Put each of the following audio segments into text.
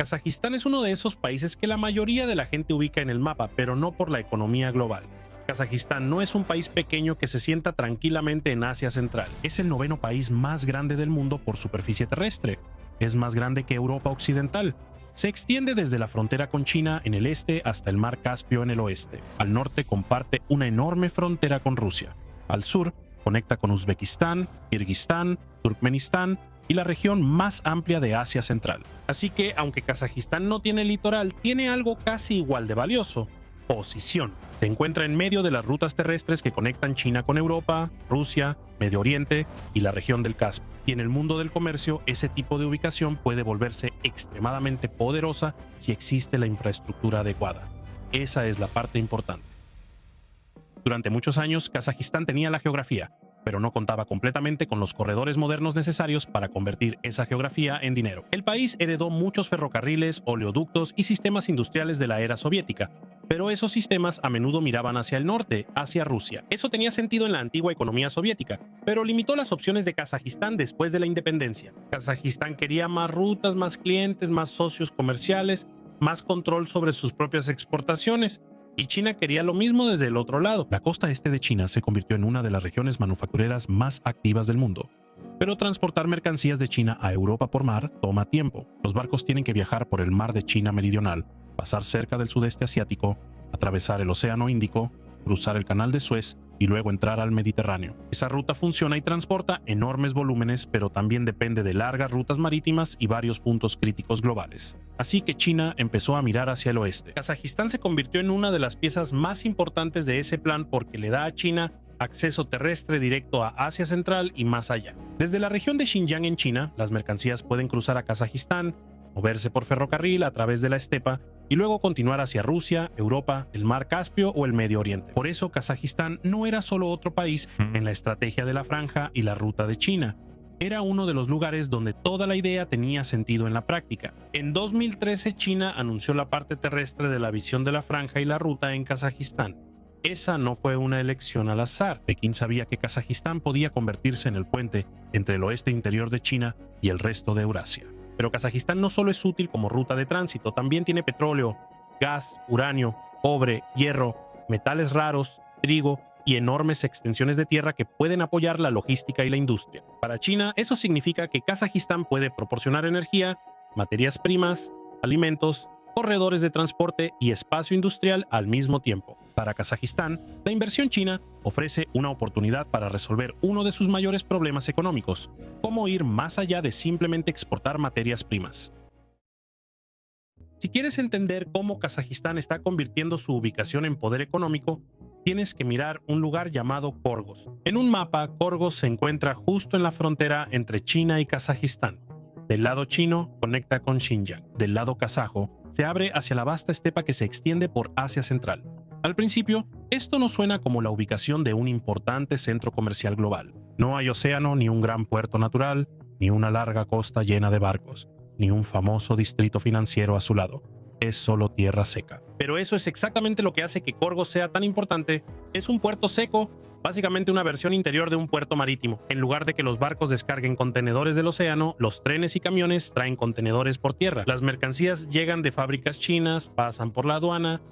Kazajistán es uno de esos países que la mayoría de la gente ubica en el mapa, pero no por la economía global. Kazajistán no es un país pequeño que se sienta tranquilamente en Asia Central. Es el noveno país más grande del mundo por superficie terrestre. Es más grande que Europa Occidental. Se extiende desde la frontera con China en el este hasta el mar Caspio en el oeste. Al norte comparte una enorme frontera con Rusia. Al sur conecta con Uzbekistán, Kirguistán, Turkmenistán y la región más amplia de Asia Central. Así que, aunque Kazajistán no tiene litoral, tiene algo casi igual de valioso: posición. Se encuentra en medio de las rutas terrestres que conectan China con Europa, Rusia, Medio Oriente y la región del Caspio. Y en el mundo del comercio, ese tipo de ubicación puede volverse extremadamente poderosa si existe la infraestructura adecuada. Esa es la parte importante. Durante muchos años, Kazajistán tenía la geografía, pero no contaba completamente con los corredores modernos necesarios para convertir esa geografía en dinero. El país heredó muchos ferrocarriles, oleoductos y sistemas industriales de la era soviética, pero esos sistemas a menudo miraban hacia el norte, hacia Rusia. Eso tenía sentido en la antigua economía soviética, pero limitó las opciones de Kazajistán después de la independencia. Kazajistán quería más rutas, más clientes, más socios comerciales, más control sobre sus propias exportaciones. Y China quería lo mismo desde el otro lado. La costa este de China se convirtió en una de las regiones manufactureras más activas del mundo. Pero transportar mercancías de China a Europa por mar toma tiempo. Los barcos tienen que viajar por el mar de China meridional, pasar cerca del sudeste asiático, atravesar el Océano Índico, cruzar el Canal de Suez y luego entrar al Mediterráneo. Esa ruta funciona y transporta enormes volúmenes, pero también depende de largas rutas marítimas y varios puntos críticos globales. Así que China empezó a mirar hacia el oeste. Kazajistán se convirtió en una de las piezas más importantes de ese plan porque le da a China acceso terrestre directo a Asia Central y más allá. Desde la región de Xinjiang en China, las mercancías pueden cruzar a Kazajistán, moverse por ferrocarril a través de la estepa y luego continuar hacia Rusia, Europa, el mar Caspio o el Medio Oriente. Por eso Kazajistán no era solo otro país en la estrategia de la franja y la ruta de China. Era uno de los lugares donde toda la idea tenía sentido en la práctica. En 2013 China anunció la parte terrestre de la visión de la franja y la ruta en Kazajistán. Esa no fue una elección al azar. Pekín sabía que Kazajistán podía convertirse en el puente entre el oeste interior de China y el resto de Eurasia. Pero Kazajistán no solo es útil como ruta de tránsito, también tiene petróleo, gas, uranio, cobre, hierro, metales raros, trigo y enormes extensiones de tierra que pueden apoyar la logística y la industria. Para China, eso significa que Kazajistán puede proporcionar energía, materias primas, alimentos, corredores de transporte y espacio industrial al mismo tiempo. Para Kazajistán, la inversión china ofrece una oportunidad para resolver uno de sus mayores problemas económicos: cómo ir más allá de simplemente exportar materias primas. Si quieres entender cómo Kazajistán está convirtiendo su ubicación en poder económico, tienes que mirar un lugar llamado Korgos. En un mapa, Korgos se encuentra justo en la frontera entre China y Kazajistán. Del lado chino conecta con Xinjiang. Del lado kazajo se abre hacia la vasta estepa que se extiende por Asia Central. Al principio, esto no suena como la ubicación de un importante centro comercial global. No hay océano, ni un gran puerto natural, ni una larga costa llena de barcos, ni un famoso distrito financiero a su lado. Es solo tierra seca. Pero eso es exactamente lo que hace que Korgos sea tan importante. Es un puerto seco, básicamente una versión interior de un puerto marítimo. En lugar de que los barcos descarguen contenedores del océano, los trenes y camiones traen contenedores por tierra. Las mercancías llegan de fábricas chinas, pasan por la aduana,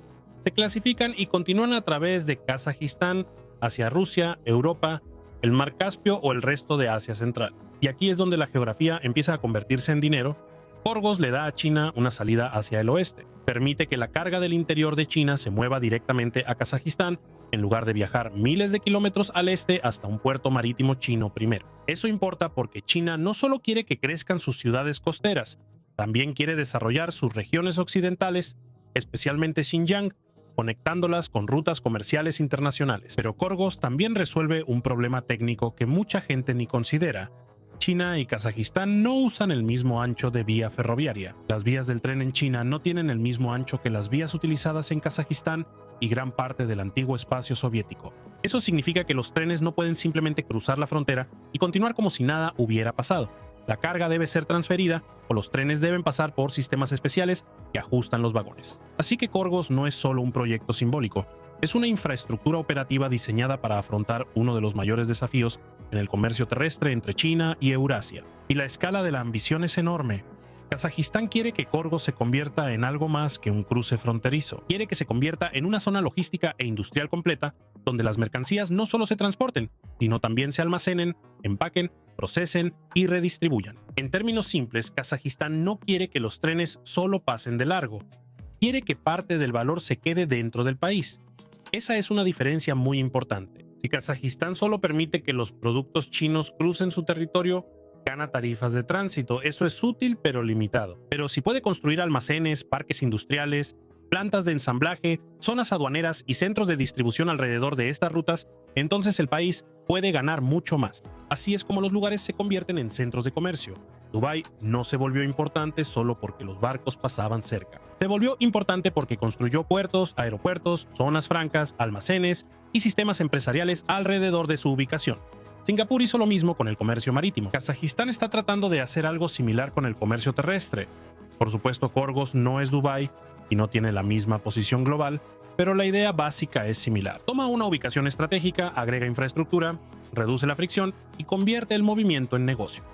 se clasifican y continúan a través de Kazajistán hacia Rusia, Europa, el mar Caspio o el resto de Asia Central. Y aquí es donde la geografía empieza a convertirse en dinero. Korgos le da a China una salida hacia el oeste. Permite que la carga del interior de China se mueva directamente a Kazajistán, en lugar de viajar miles de kilómetros al este hasta un puerto marítimo chino primero. Eso importa porque China no solo quiere que crezcan sus ciudades costeras, también quiere desarrollar sus regiones occidentales, especialmente Xinjiang, conectándolas con rutas comerciales internacionales. Pero Korgos también resuelve un problema técnico que mucha gente ni considera. China y Kazajistán no usan el mismo ancho de vía ferroviaria. Las vías del tren en China no tienen el mismo ancho que las vías utilizadas en Kazajistán y gran parte del antiguo espacio soviético. Eso significa que los trenes no pueden simplemente cruzar la frontera y continuar como si nada hubiera pasado. La carga debe ser transferida o los trenes deben pasar por sistemas especiales que ajustan los vagones. Así que Korgos no es solo un proyecto simbólico, es una infraestructura operativa diseñada para afrontar uno de los mayores desafíos en el comercio terrestre entre China y Eurasia. Y la escala de la ambición es enorme. Kazajistán quiere que Corgos se convierta en algo más que un cruce fronterizo. Quiere que se convierta en una zona logística e industrial completa donde las mercancías no solo se transporten, sino también se almacenen, empaquen, procesen y redistribuyan. En términos simples, Kazajistán no quiere que los trenes solo pasen de largo. Quiere que parte del valor se quede dentro del país. Esa es una diferencia muy importante. Si Kazajistán solo permite que los productos chinos crucen su territorio, gana tarifas de tránsito. Eso es útil pero limitado. Pero si puede construir almacenes, parques industriales, plantas de ensamblaje, zonas aduaneras y centros de distribución alrededor de estas rutas, entonces el país puede ganar mucho más. Así es como los lugares se convierten en centros de comercio. Dubái no se volvió importante solo porque los barcos pasaban cerca. Se volvió importante porque construyó puertos, aeropuertos, zonas francas, almacenes y sistemas empresariales alrededor de su ubicación. Singapur hizo lo mismo con el comercio marítimo. Kazajistán está tratando de hacer algo similar con el comercio terrestre. Por supuesto, Corgos no es Dubái y no tiene la misma posición global, pero la idea básica es similar. Toma una ubicación estratégica, agrega infraestructura, reduce la fricción y convierte el movimiento en negocio.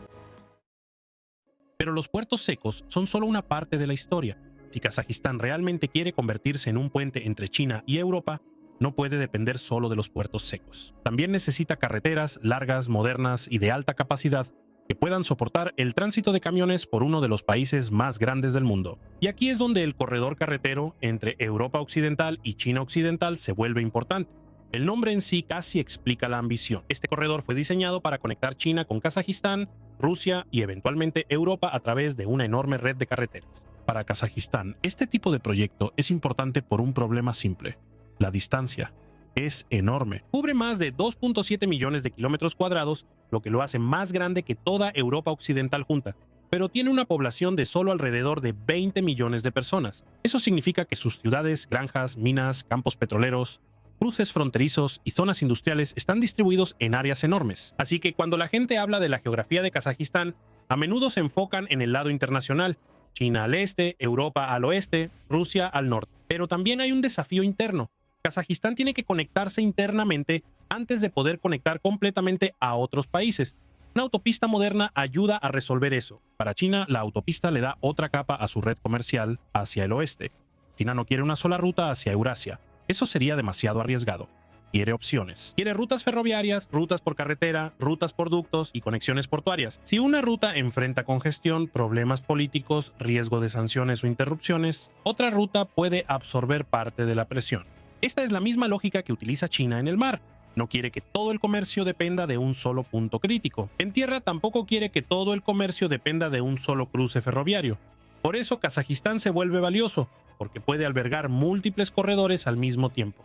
Pero los puertos secos son solo una parte de la historia. Si Kazajistán realmente quiere convertirse en un puente entre China y Europa, no puede depender solo de los puertos secos. También necesita carreteras largas, modernas y de alta capacidad que puedan soportar el tránsito de camiones por uno de los países más grandes del mundo. Y aquí es donde el corredor carretero entre Europa Occidental y China Occidental se vuelve importante. El nombre en sí casi explica la ambición. Este corredor fue diseñado para conectar China con Kazajistán, Rusia y eventualmente Europa a través de una enorme red de carreteras. Para Kazajistán, este tipo de proyecto es importante por un problema simple: la distancia. Es enorme. Cubre más de 2.7 millones de kilómetros cuadrados, lo que lo hace más grande que toda Europa Occidental junta, pero tiene una población de solo alrededor de 20 millones de personas. Eso significa que sus ciudades, granjas, minas, campos petroleros, cruces fronterizos y zonas industriales están distribuidos en áreas enormes. Así que cuando la gente habla de la geografía de Kazajistán, a menudo se enfocan en el lado internacional: China al este, Europa al oeste, Rusia al norte. Pero también hay un desafío interno. Kazajistán tiene que conectarse internamente antes de poder conectar completamente a otros países. Una autopista moderna ayuda a resolver eso. Para China, la autopista le da otra capa a su red comercial hacia el oeste. China no quiere una sola ruta hacia Eurasia. Eso sería demasiado arriesgado. Quiere opciones. Quiere rutas ferroviarias, rutas por carretera, rutas por ductos y conexiones portuarias. Si una ruta enfrenta congestión, problemas políticos, riesgo de sanciones o interrupciones, otra ruta puede absorber parte de la presión. Esta es la misma lógica que utiliza China en el mar. No quiere que todo el comercio dependa de un solo punto crítico. En tierra tampoco quiere que todo el comercio dependa de un solo cruce ferroviario. Por eso Kazajistán se vuelve valioso, porque puede albergar múltiples corredores al mismo tiempo.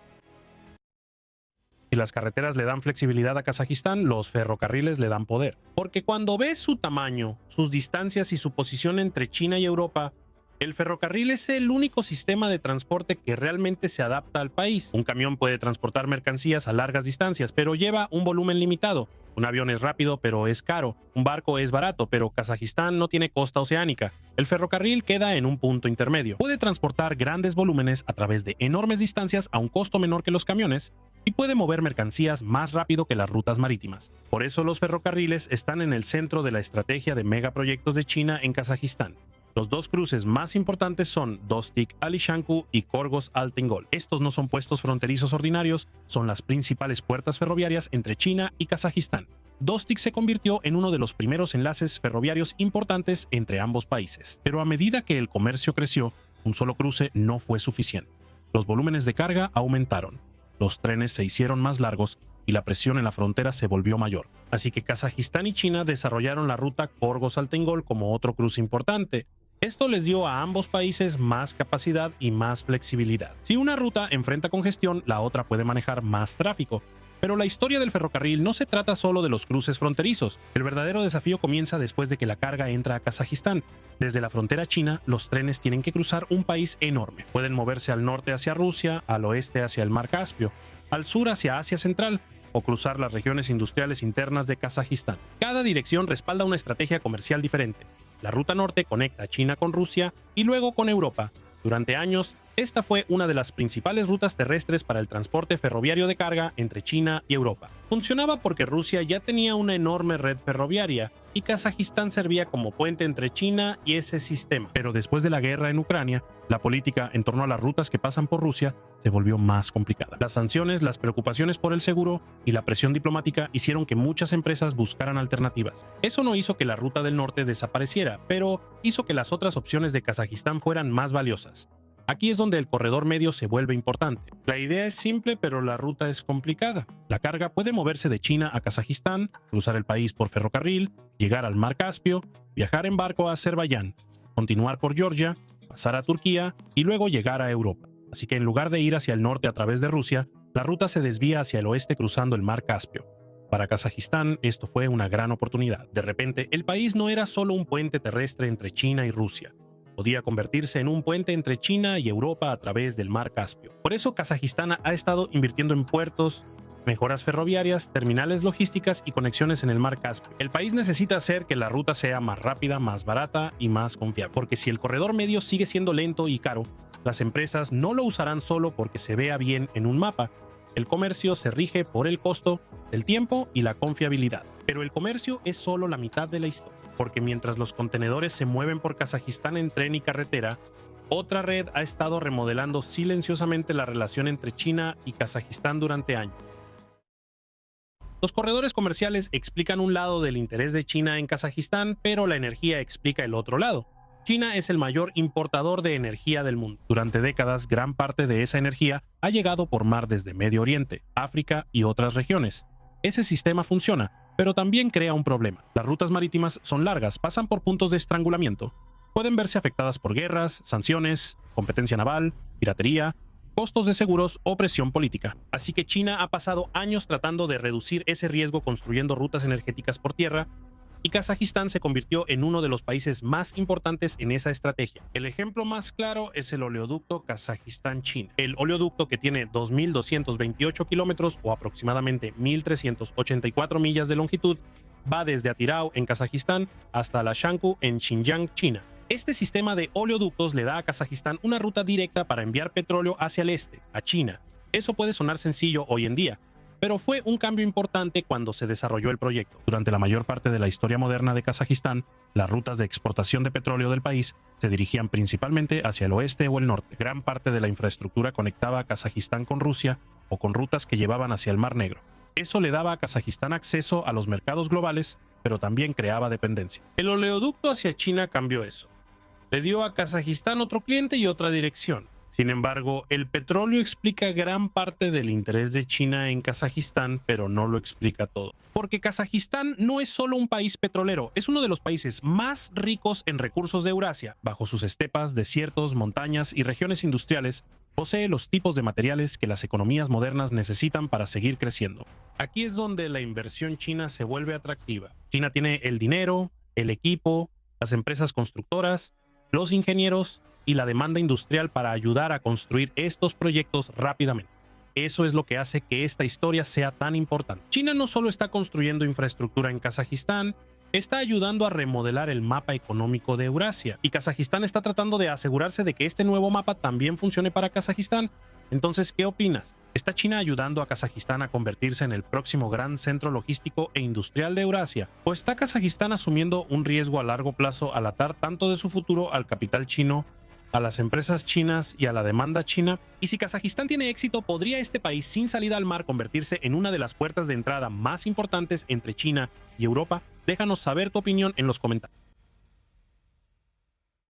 Si las carreteras le dan flexibilidad a Kazajistán, los ferrocarriles le dan poder. Porque cuando ves su tamaño, sus distancias y su posición entre China y Europa, el ferrocarril es el único sistema de transporte que realmente se adapta al país. Un camión puede transportar mercancías a largas distancias, pero lleva un volumen limitado. Un avión es rápido, pero es caro. Un barco es barato, pero Kazajistán no tiene costa oceánica. El ferrocarril queda en un punto intermedio. Puede transportar grandes volúmenes a través de enormes distancias a un costo menor que los camiones y puede mover mercancías más rápido que las rutas marítimas. Por eso los ferrocarriles están en el centro de la estrategia de megaproyectos de China en Kazajistán. Los dos cruces más importantes son Dostik-Alishanku y Corgos-Altingol. Estos no son puestos fronterizos ordinarios, son las principales puertas ferroviarias entre China y Kazajistán. Dostik se convirtió en uno de los primeros enlaces ferroviarios importantes entre ambos países. Pero a medida que el comercio creció, un solo cruce no fue suficiente. Los volúmenes de carga aumentaron, los trenes se hicieron más largos y la presión en la frontera se volvió mayor. Así que Kazajistán y China desarrollaron la ruta Corgos-Altingol como otro cruce importante. Esto les dio a ambos países más capacidad y más flexibilidad. Si una ruta enfrenta congestión, la otra puede manejar más tráfico. Pero la historia del ferrocarril no se trata solo de los cruces fronterizos. El verdadero desafío comienza después de que la carga entra a Kazajistán. Desde la frontera china, los trenes tienen que cruzar un país enorme. Pueden moverse al norte hacia Rusia, al oeste hacia el mar Caspio, al sur hacia Asia Central, o cruzar las regiones industriales internas de Kazajistán. Cada dirección respalda una estrategia comercial diferente. La ruta norte conecta China con Rusia y luego con Europa. Durante años, esta fue una de las principales rutas terrestres para el transporte ferroviario de carga entre China y Europa. Funcionaba porque Rusia ya tenía una enorme red ferroviaria y Kazajistán servía como puente entre China y ese sistema. Pero después de la guerra en Ucrania, la política en torno a las rutas que pasan por Rusia se volvió más complicada. Las sanciones, las preocupaciones por el seguro y la presión diplomática hicieron que muchas empresas buscaran alternativas. Eso no hizo que la ruta del norte desapareciera, pero hizo que las otras opciones de Kazajistán fueran más valiosas. Aquí es donde el corredor medio se vuelve importante. La idea es simple, pero la ruta es complicada. La carga puede moverse de China a Kazajistán, cruzar el país por ferrocarril, llegar al Mar Caspio, viajar en barco a Azerbaiyán, continuar por Georgia, pasar a Turquía y luego llegar a Europa. Así que en lugar de ir hacia el norte a través de Rusia, la ruta se desvía hacia el oeste cruzando el Mar Caspio. Para Kazajistán esto fue una gran oportunidad. De repente, el país no era solo un puente terrestre entre China y Rusia. Podía convertirse en un puente entre China y Europa a través del Mar Caspio. Por eso Kazajistán ha estado invirtiendo en puertos, mejoras ferroviarias, terminales logísticas y conexiones en el Mar Caspio. El país necesita hacer que la ruta sea más rápida, más barata y más confiable, porque si el corredor medio sigue siendo lento y caro, las empresas no lo usarán solo porque se vea bien en un mapa. El comercio se rige por el costo, el tiempo y la confiabilidad. Pero el comercio es solo la mitad de la historia, porque mientras los contenedores se mueven por Kazajistán en tren y carretera, otra red ha estado remodelando silenciosamente la relación entre China y Kazajistán durante años. Los corredores comerciales explican un lado del interés de China en Kazajistán, pero la energía explica el otro lado. China es el mayor importador de energía del mundo. Durante décadas, gran parte de esa energía ha llegado por mar desde Medio Oriente, África y otras regiones. Ese sistema funciona, pero también crea un problema. Las rutas marítimas son largas, pasan por puntos de estrangulamiento. Pueden verse afectadas por guerras, sanciones, competencia naval, piratería, costos de seguros o presión política. Así que China ha pasado años tratando de reducir ese riesgo construyendo rutas energéticas por tierra, y Kazajistán se convirtió en uno de los países más importantes en esa estrategia. El ejemplo más claro es el oleoducto Kazajistán-China. El oleoducto, que tiene 2.228 kilómetros o aproximadamente 1.384 millas de longitud, va desde Atirau en Kazajistán hasta Lashankou en Xinjiang, China. Este sistema de oleoductos le da a Kazajistán una ruta directa para enviar petróleo hacia el este, a China. Eso puede sonar sencillo hoy en día, pero fue un cambio importante cuando se desarrolló el proyecto. Durante la mayor parte de la historia moderna de Kazajistán, las rutas de exportación de petróleo del país se dirigían principalmente hacia el oeste o el norte. Gran parte de la infraestructura conectaba a Kazajistán con Rusia o con rutas que llevaban hacia el Mar Negro. Eso le daba a Kazajistán acceso a los mercados globales, pero también creaba dependencia. El oleoducto hacia China cambió eso. Le dio a Kazajistán otro cliente y otra dirección. Sin embargo, el petróleo explica gran parte del interés de China en Kazajistán, pero no lo explica todo. Porque Kazajistán no es solo un país petrolero, es uno de los países más ricos en recursos de Eurasia. Bajo sus estepas, desiertos, montañas y regiones industriales, posee los tipos de materiales que las economías modernas necesitan para seguir creciendo. Aquí es donde la inversión china se vuelve atractiva. China tiene el dinero, el equipo, las empresas constructoras, los ingenieros y la demanda industrial para ayudar a construir estos proyectos rápidamente. Eso es lo que hace que esta historia sea tan importante. China no solo está construyendo infraestructura en Kazajistán, está ayudando a remodelar el mapa económico de Eurasia. Y Kazajistán está tratando de asegurarse de que este nuevo mapa también funcione para Kazajistán. Entonces, ¿qué opinas? ¿Está China ayudando a Kazajistán a convertirse en el próximo gran centro logístico e industrial de Eurasia? ¿O está Kazajistán asumiendo un riesgo a largo plazo al atar tanto de su futuro al capital chino, a las empresas chinas y a la demanda china? Y si Kazajistán tiene éxito, ¿podría este país sin salida al mar convertirse en una de las puertas de entrada más importantes entre China y Europa? Déjanos saber tu opinión en los comentarios.